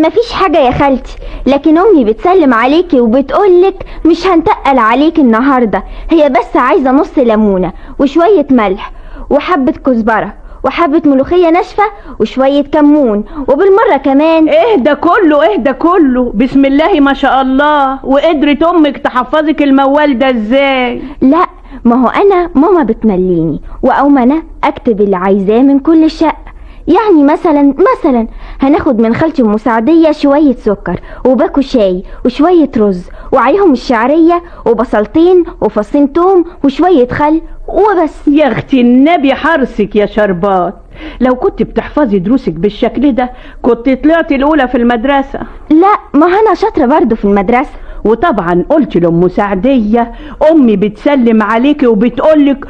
مفيش حاجة يا خالتي، لكن امي بتسلم عليكي وبتقولك مش هنتقل عليك النهاردة، هي بس عايزة نص ليمونة وشوية ملح وحبة كزبرة وحبة ملوخية ناشفة وشوية كمون وبالمرة كمان. اهدى كله بسم الله ما شاء الله. وقدرت امك تحفظك الموال ده ازاي؟ لا، ما هو انا ماما بتمليني واقوم انا اكتب اللي عايزاه من كل الشقة. يعني مثلا هناخد من خالتي ام سعدية شوية سكر وباكو شاي وشوية رز وعليهم الشعرية وبصلتين وفصين توم وشوية خل وبس. يا اختي النبي حرصك يا شربات، لو كنت بتحفظي دروسك بالشكل ده كنت طلعتي الاولى في المدرسة. لا، ما انا شاطرة برضو في المدرسة. وطبعا قلت لأم سعدية امي بتسلم عليكي وبتقولك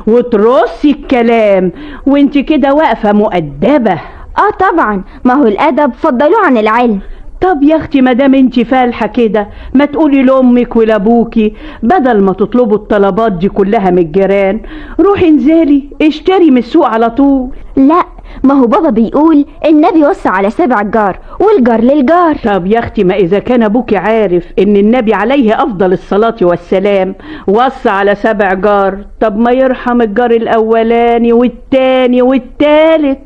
وترصي الكلام وانت كده واقفة مؤدبة. طبعا، ما هو الادب فضلوه عن العلم. طب يا اختي مادام انت فالحة كده ما تقولي لامك ولابوكي بدل ما تطلبوا الطلبات دي كلها من الجيران روحي انزلي اشتري من السوق على طول. لا، ما هو بابا بيقول النبي وصى على 7 جار والجار للجار. طب يا اختي ما اذا كان ابوكي عارف ان النبي عليه افضل الصلاة والسلام وصى على 7 جار، طب ما يرحم الجار الاولاني والتاني والتالت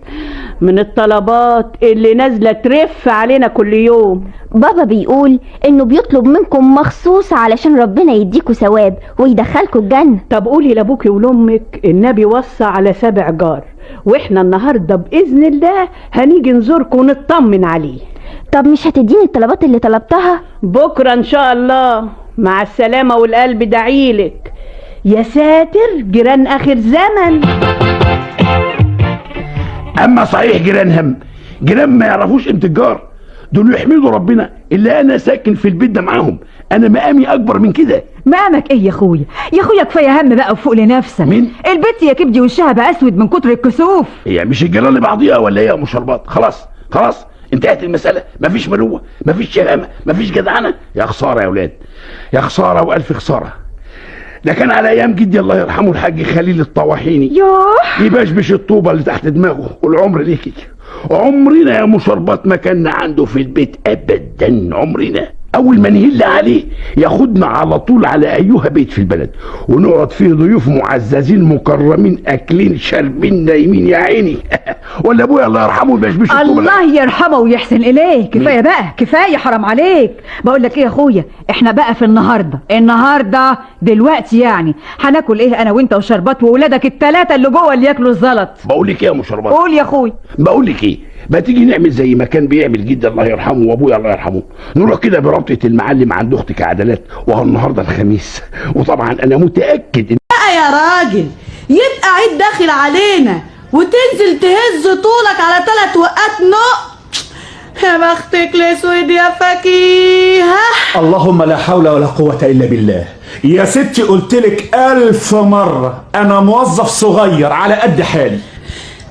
من الطلبات اللي نازلة ترف علينا كل يوم. بابا بيقول انه بيطلب منكم مخصوص علشان ربنا يديكوا ثواب ويدخلكوا الجنة. طب قولي لابوكي ولامك النبي وصى على 7 جار واحنا النهاردة باذن الله هنيجي نزوركم ونطمن عليه. طب مش هتديني الطلبات اللي طلبتها؟ بكرة ان شاء الله. مع السلامة والقلب دعيلك. يا ساتر، جيران اخر زمن. اما صحيح جيران ما يعرفوش قيمة الجار، دول يحمدوا ربنا اللي انا ساكن في البيت ده معاهم. انا مقامي اكبر من كده. مقامك ايه يا اخويا؟ يا اخويا كفايه هم بقى وفوق لنفسك. مين؟ البت يا كبدي وشها بقى اسود من كتر الكسوف. هي مش الجيران لبعضيها ولا ايه يا ام شربات؟ خلاص انتهت المسألة. مفيش مروة، مفيش شهامة، مفيش جدعنة. يا خسارة يا ولاد، يا خسارة والف خسارة. ده كان على ايام جدي الله يرحمه الحاج خليل الطواحيني. يبشبش الطوبة اللي تحت دماغه. والعمر ليكي، عمرنا يا مشربات ما كان عنده في البيت ابدا. عمرنا اول ما نهل عليه ياخدنا على طول على ايها بيت في البلد ونقعد فيه ضيوف معززين مكرمين اكلين شاربين نايمين يا عيني. ولا ابويا الله يرحمه يبشبش الطوبة. الله يرحمه ويحسن اليه. كفايه بقى، كفايه، حرام عليك. بقول لك ايه يا اخويا، احنا بقى في النهارده دلوقتي يعني هناكل ايه انا وانت وشربات واولادك ال3 اللي جوه اللي ياكلوا الزلط. بقول لك ايه يا مشربات؟ قول يا اخويا. بقول لك ايه، ما تيجي نعمل زي ما كان بيعمل جدي الله يرحمه وابويا الله يرحمه، نروح كده بربطة المعلم عند اختك عدلات، وهو النهارده الخميس، وطبعا انا متاكد ان يا راجل يبقى عيد داخل علينا وتنزل تهز طولك على 3 وقات نق. يا بختك الاسود يا فكيهة. اللهم لا حول ولا قوة الا بالله. يا ستي قلتلك 1000 مرة انا موظف صغير على قد حالي.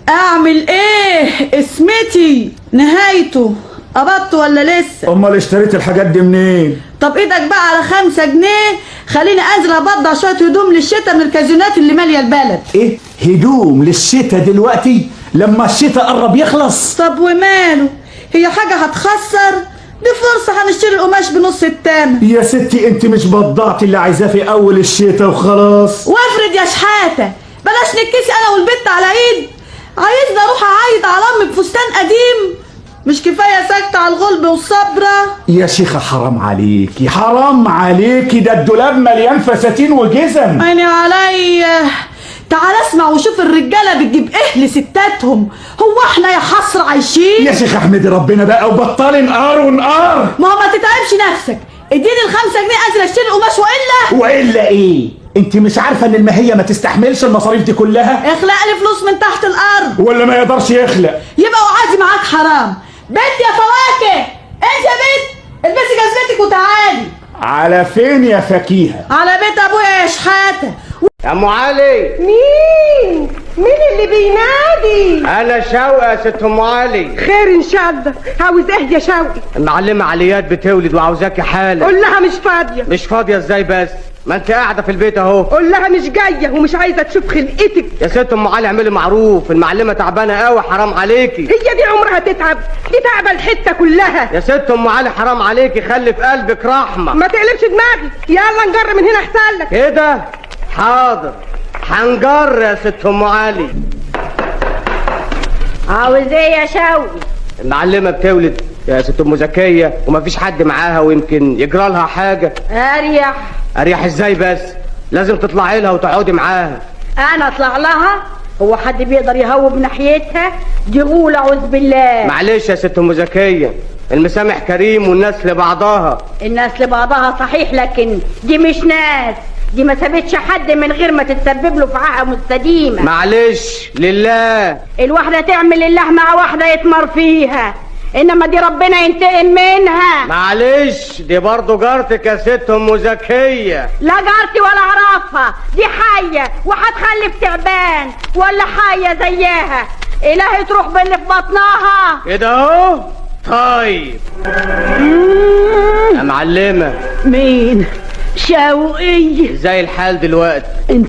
اعمل ايه؟ اسمتي نهايته. قبضت ولا لسه؟ امال اشتريت الحاجات دي منين؟ طب ايدك بقى على 5 جنيه خليني انزل ابضع شويه هدوم للشتا من الكازينات اللي ماليه البلد. ايه هدوم للشتا دلوقتي لما الشتا قرب يخلص؟ طب وماله، هي حاجه هتخسر؟ دي فرصه هنشتري القماش بنص التمن. يا ستي انت مش بضعتي اللي عايزاه في اول الشتا وخلاص؟ وافرض يا شحاته بلاش نتكسي انا والبت على ايد. عايزني اروح اعيد على امي بفستان قديم؟ مش كفايه سكت على الغلب والصبره؟ يا شيخه حرام عليكي، حرام عليكي، ده الدولاب مليان فساتين وجزم. عيني عليا. تعال اسمع وشوف الرجاله بتجيب ايه لستاتهم. هو احنا يا حسره عايشين؟ يا شيخه احمدي ربنا بقى وبطلي نقار ونقار. ما هو ما تتعبش نفسك، اديني ال5 جنيه انزل اشتري القماش والا ايه؟ انت مش عارفه ان المهيه ما تستحملش المصاريف دي كلها؟ اخلق لي فلوس من تحت الارض. ولا ما يقدرش يخلق؟ يبقى وعادي معاك حرام. بنت يا فواكه، انت يا بنت البسي جزمتك وتعالي. على فين يا فكيهه؟ على بيت ابويا يا شحاته. يا ام علي. مين اللي بينادي؟ انا شوقي يا ست ام علي. خير ان شاء الله. عاوز ايه يا شوقي؟ المعلمه عليات بتولد وعاوزاكي حالا. قول لها مش فاضيه. مش فاضيه ازاي بس؟ ما انت قاعده في البيت اهو. قول لها مش جايه ومش عايزه تشوف خلقتك. يا ست ام علي اعملي معروف، المعلمه تعبانه قوي، حرام عليكي. هي دي عمرها تتعب؟ دي تعبه الحته كلها. يا ست ام علي حرام عليكي، خلي في قلبك رحمه. ما تقلبش دماغي، يلا نجر من هنا احسن لك. ايه ده؟ حاضر هنجر يا ست ام علي. عاوز ايه يا شوقي؟ المعلمه بتولد يا ست ام زكيه ومفيش حد معاها ويمكن يجرى لها حاجه. اريح. اريح ازاي بس؟ لازم تطلعي لها وتقعدي معاها. انا اطلع لها؟ هو حد بيقدر يهوب ناحيتها؟ دي غول اعوذ بالله. معلش يا ست ام زكيه، المسامح كريم والناس لبعضها. الناس لبعضها صحيح، لكن دي مش ناس، دي ما سابتش حد من غير ما تتسبب له في عاهه مستديمه. معلش لله. الواحده تعمل الله مع واحده يتمر فيها، انما دي ربنا ينتقم منها. معلش دي برضه جارتك يا ست ام زكيه. لا جارتي ولا اعرفها، دي حيه وهتخلف تعبان ولا حيه زيها، الهي تروح باللي في بطنها كده اهو. طيب يا معلمه. مين؟ شوقي. ازاي الحال دلوقتي؟ انت